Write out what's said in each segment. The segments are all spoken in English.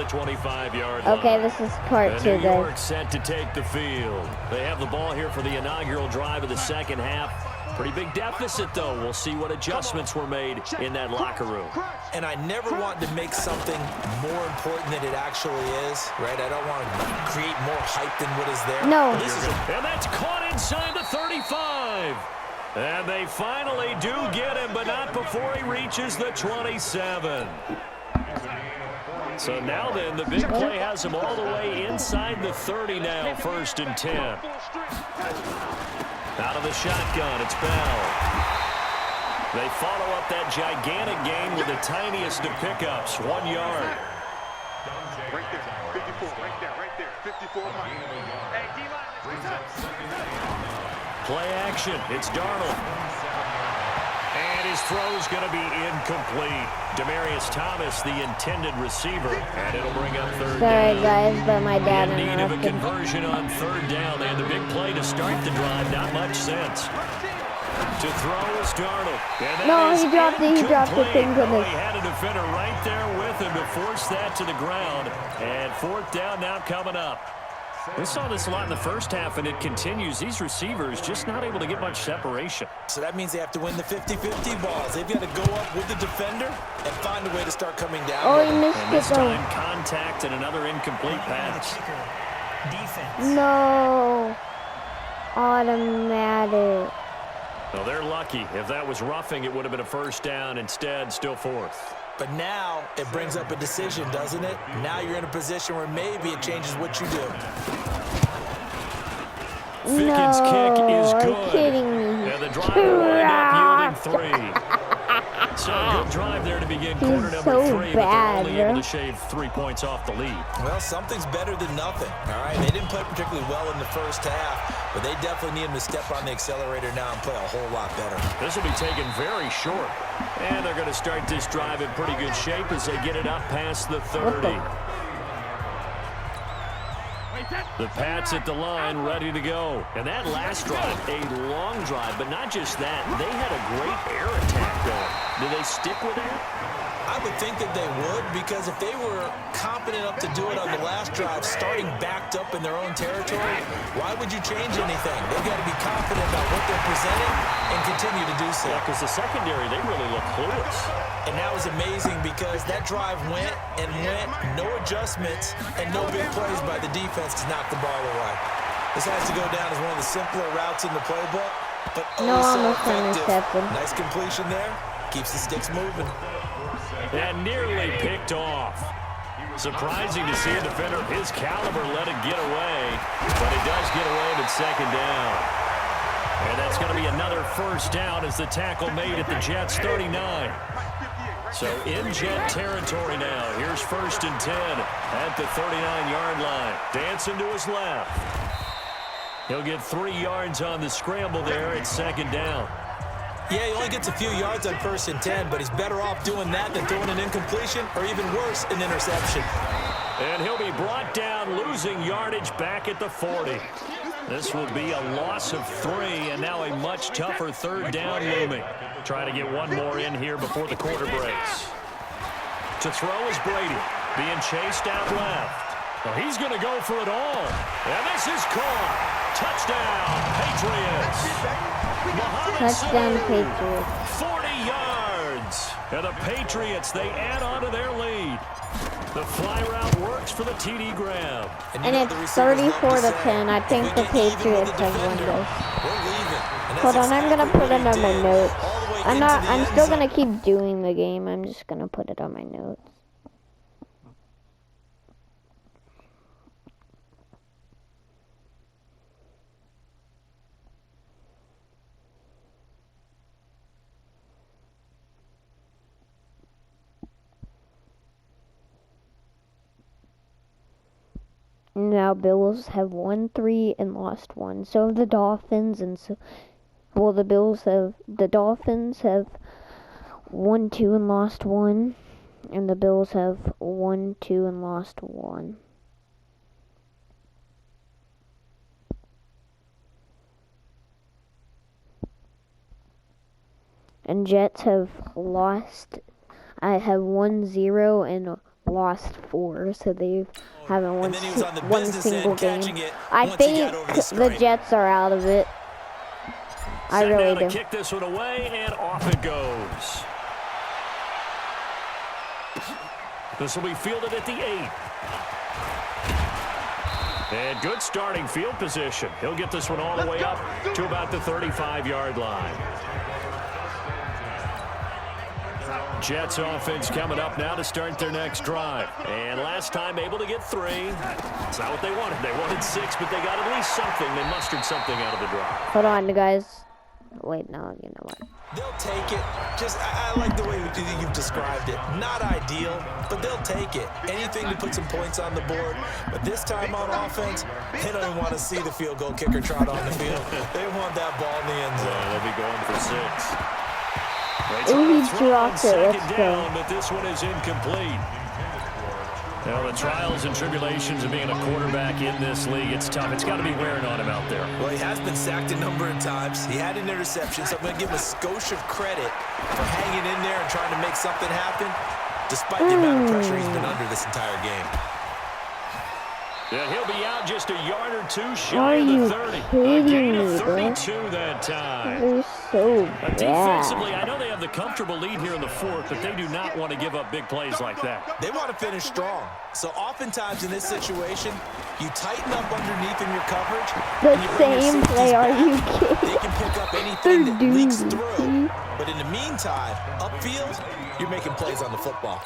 the 25-yard line. Okay, this is part 2, New York guys. set to take the field. They have the ball here for the inaugural drive of the second half. Pretty big deficit, though. We'll see what adjustments were made in that locker room. And I never want to make something more important than it actually is, right? I don't want to create more hype than what is there. No. And that's caught inside the 35. And they finally do get him, but not before he reaches the 27. So now then, the big play has him all the way inside the 30 now, 1st and 10. Out of the shotgun, it's Bell. They follow up that gigantic gain with the tiniest of pickups, 1 yard. Right there, 54, right there, 54. Play action, it's Darnold. And his throw's going to be incomplete. Demaryius Thomas, the intended receiver, and it'll bring up 3rd Sorry, down. guys, but my dad In need of a interrupted. conversion on 3rd down. They had the big play to start the drive. Not much sense. To throw is Darnold. And that No, is he dropped it. He dropped it. incomplete. Thank goodness. He had a defender right there with him to force that to the ground. And 4th down now coming up. We saw this a lot in the first half, and it continues. These receivers just not able to get much separation. So that means they have to win the 50-50 balls. They've got to go up with the defender and find a way to start coming down. Oh, he missed And it, this though. time, contact and another incomplete pass. No. Automatic. Well, they're lucky. If that was roughing, it would have been a 1st down. Instead, still 4th. But now it brings up a decision, doesn't it? Now you're in a position where maybe it changes what you do. Fickens' kick is Are you good. kidding me? And the drive will wind up yielding 3. So a good drive there to begin quarter number so 3, but bad, they're only able bro. to shave 3 points off the lead. Well, something's better than nothing, all right? They didn't play particularly well in the first half, but they definitely need them to step on the accelerator now and play a whole lot better. This will be taken very short. And they're going to start this drive in pretty good shape as they get it up past the 30. The Pats at the line, ready to go. And that last drive, a long drive, but not just that. They had a great air attack going. Do they stick with that? I would think that they would, because if they were competent enough to do it on the last drive, starting backed up in their own territory, why would you change anything? They've got to be confident about what they're presenting and continue to do so. Yeah, because the secondary, they really look clueless. And that was amazing because that drive went and went, no adjustments, and no big plays by the defense to knock the ball away. This has to go down as one of the simpler routes in the playbook, but No, so almost effective. intercepted. Nice completion there. Keeps the sticks moving. And nearly picked off. Surprising to see a defender of his caliber let it get away, but it does get away with 2nd down. And that's going to be another 1st down as the tackle made at the Jets' 39. So in Jet territory now. Here's 1st and 10 at the 39-yard line. Dancing to his left. He'll get 3 yards on the scramble there at 2nd down. Yeah, he only gets a few yards on 1st and 10, but he's better off doing that than throwing an incompletion or even worse, an interception. And he'll be brought down, losing yardage back at the 40. This will be a loss of 3, and now a much tougher 3rd down looming. Trying to get one more in here before the quarter breaks. To throw is Brady, being chased out left. Well, he's going to go for it all. And this is caught. Touchdown, Patriots. Touchdown, Patriots. 40 yards. And the Patriots, they add on to their lead. The fly route works for the TD grab. And it's 34-10. I think the Patriots have won this. Hold on, I'm gonna put it on my notes. I'm still gonna keep doing the game. I'm just gonna put it on my notes. Now Bills have won 3 and lost 1. So have the Dolphins, and so the Dolphins have won 2 and lost 1, and the Bills have won 2 and lost 1. And Jets have lost. I have 1-0 and lost 4, so they haven't won And then he was on the one business single end game. catching it I once he think got over the the screen. Jets are out of it. I Set really down to do. kick this one away, and off it goes. This will be fielded at the 8. And good starting field position. He'll get this one all the way up to about the 35-yard line. Jets offense coming up now to start their next drive. And last time able to get 3. It's not what they wanted. They wanted 6, but they got at least something. They mustered something out of the drive. Hold on, guys. Wait, no, you know what? They'll take it. Just, I like the way you've described it. Not ideal, but they'll take it. Anything to put some points on the board. But this time on offense, they don't even want to see the field goal kicker trot on the field. They want that ball in the end zone. Yeah, they'll be going for 6. Ooh, he dropped it. Let's go. Down, but this one is incomplete. Now, the trials and tribulations of being a quarterback in this league, it's tough. It's got to be wearing on him out there. Well, he has been sacked a number of times. He had an interception, so I'm going to give him a skosh of credit for hanging in there and trying to make something happen, despite the amount of pressure he's been under this entire game. Yeah, he'll be out just a yard or 2 Are shy of you the 30. kidding A gain me, of bro? 32 that time. They're so Defensively, bad. I know they have the comfortable lead here in the 4th, but they do not want to give up big plays like that. They want to finish strong. So oftentimes in this situation, you tighten up underneath in your coverage. The and you bring your same safeties play, are back. you kidding? They can pick up anything that They're leaks doomed. through. But in the meantime, upfield, you're making plays on the football.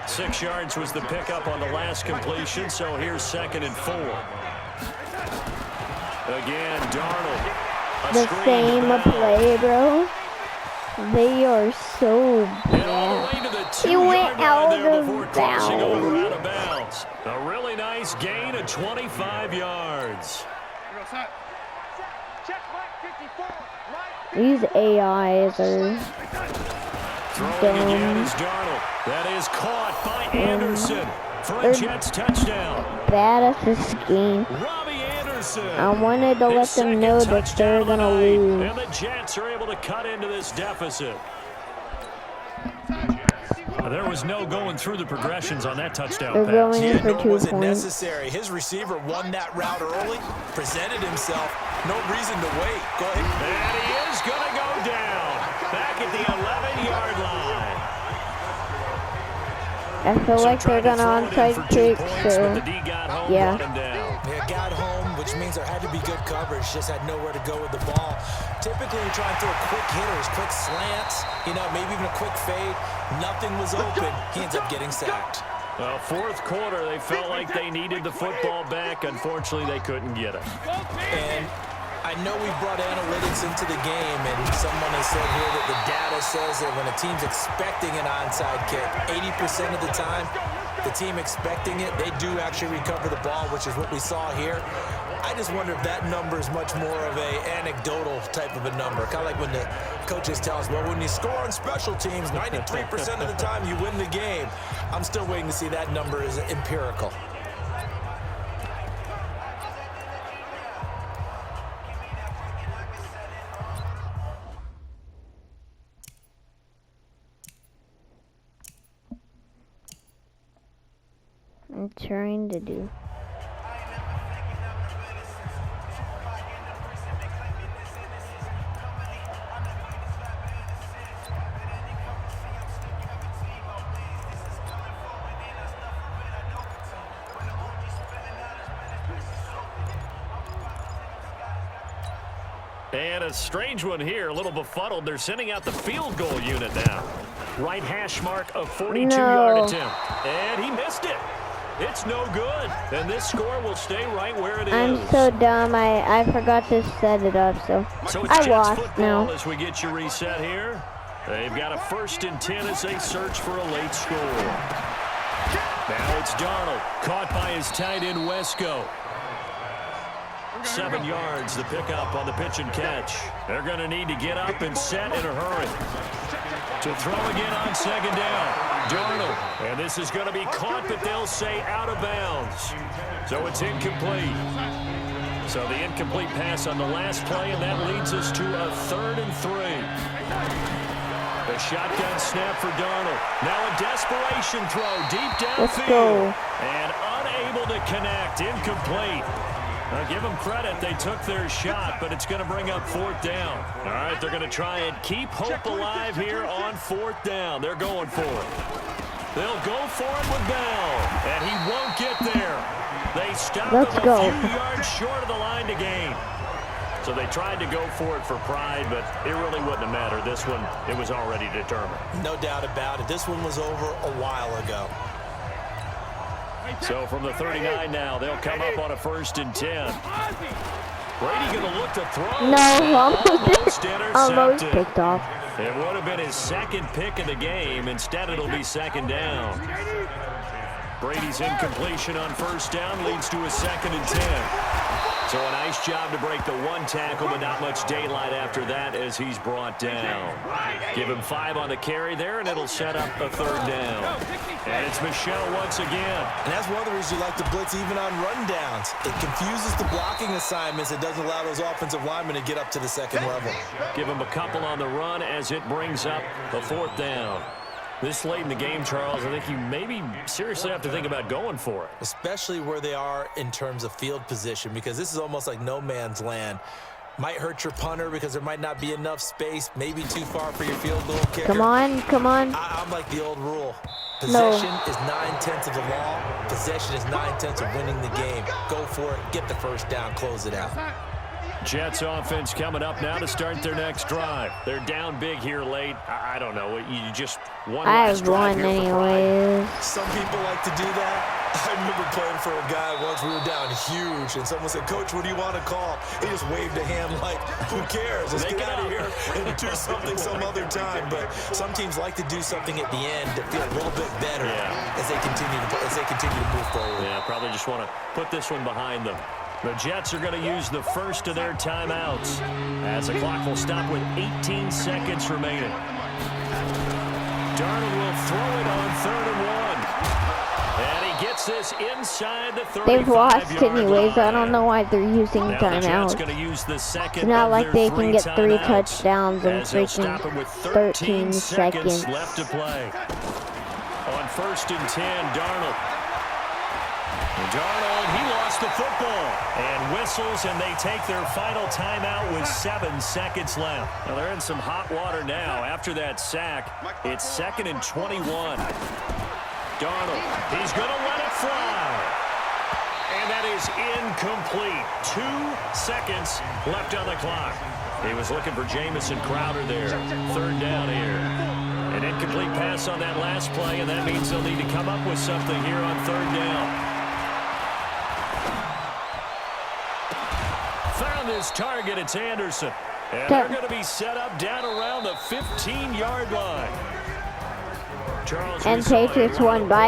6 yards was the pickup on the last completion, so here's 2nd and 4. Again, Darnold. A The screen same to Bell. play, bro. They are so And all the bad. way to the He 2-yard went line out there of before crossing over bounds. out of bounds. A really nice gain of 25 yards. These AIs are Throwing again dumb. is Darnold. That is caught by Anderson for a They're Jets touchdown. bad at this game. Robbie Anderson. I wanted to let His them know second that touchdown they're of the gonna night, lose. And the Jets are able to cut into this deficit. There was no going through the progressions on that touchdown They're pass. going in for Nor 2 was it points. necessary. His receiver won that route early, presented himself. No reason to wait. Go ahead. And he is going to go down. Back at the 11-yard line. I feel like they're Tried to gonna throw it in for onside 2 kick, points, but so the D got home, yeah. brought him down. They got home, which means there had to be good coverage. Just had nowhere to go with the ball. Typically, we try and throw quick hitters, quick slants, maybe even a quick fade. Nothing was open. He ends up getting sacked. Well, 4th quarter, they felt like they needed the football back. Unfortunately, they couldn't get it. And I know we brought analytics into the game, and someone has said here that the data says that when a team's expecting an onside kick, 80% of the time, the team expecting it, they do actually recover the ball, which is what we saw here. I just wonder if that number is much more of a anecdotal type of a number. Kind of like when the coaches tell us, well, when you score on special teams, 93% of the time you win the game. I'm still waiting to see that number is empirical. I'm trying to do. And a strange one here, a little befuddled. They're sending out the field goal unit now. Right hash mark of 42-yard No. attempt. And he missed it. It's no good. And this score will stay right where it is. I'm so dumb. I forgot to set it up, so it's I Jets lost football now. as we get you reset here. They've got a 1st and 10 as they search for a late score. Now it's Darnold, caught by his tight end Wesco. 7 yards, the pickup on the pitch and catch. They're going to need to get up and set in a hurry. To throw again on 2nd down. Darnold, and this is going to be caught, but they'll say out of bounds. So it's incomplete. So the incomplete pass on the last play, and that leads us to a 3rd and 3. The shotgun snap for Darnold. Now a desperation throw deep Let's downfield. go. And unable to connect. Incomplete. Now, give them credit. They took their shot, but it's going to bring up 4th down. All right, they're going to try and keep hope alive here on 4th down. They're going for it. They'll go for it with Bell, and he won't get there. They stop him a few yards short of the line to gain. So they tried to go for it for pride, but it really wouldn't have mattered. This one, it was already determined. No doubt about it. This one was over a while ago. So from the 39 now, they'll come up on a 1st and 10. Brady going to look to throw. No, Almost almost intercepted. picked off. It would have been his 2nd pick of the game. Instead, it'll be 2nd down. Brady's incompletion on 1st down leads to a 2nd and 10. So a nice job to break the 1 tackle, but not much daylight after that as he's brought down. Give him 5 on the carry there, and it'll set up a 3rd down. And it's Michel once again. And that's one of the reasons you like to blitz even on rundowns. It confuses the blocking assignments. It doesn't allow those offensive linemen to get up to the 2nd level. Give him a couple on the run as it brings up a 4th down. This late in the game, Charles, I think you maybe seriously have to think about going for it. Especially where they are in terms of field position, because this is almost like no man's land. Might hurt your punter because there might not be enough space, maybe too far for your field goal kicker. Come on, come on. I'm like the old rule. Possession is 9/10 of the law. Possession is 9/10 of winning the game. Go for it. Get the 1st down. Close it out. Jets offense coming up now to start their next drive. They're down big here late. I don't know. You just one last drive won here for pride. anyways. Some people like to do that. I remember playing for a guy once. We were down huge, and someone said, "Coach, what do you want to call?" He just waved a hand like, "Who cares? Let's get out of here and do something some other time." But some teams like to do something at the end to feel a little bit better as they continue to move forward. Yeah, probably just want to put this one behind them. The Jets are going to use the first of their timeouts as the clock will stop with 18 seconds remaining. Darnold will throw it on 3rd and 1. And he gets this inside the 35-yard They've lost anyways. line. I don't know why they're using Now the Jets timeouts. going to use the second It's not of like their they can get 3 timeouts touchdowns in as they'll stop him freaking with 13 seconds. left to play. On 1st and 10, Darnold, he lost the football and whistles, and they take their final timeout with 7 seconds left. Now they're in some hot water now. After that sack, it's 2nd and 21. Darnold, he's going to let it fly. And that is incomplete. 2 seconds left on the clock. He was looking for Jamison Crowder there. 3rd down here. An incomplete pass on that last play, and that means they'll need to come up with something here on 3rd down. Found his target. It's Anderson. And they're going to be set up down around the 15-yard line. Charles, And Patriots won by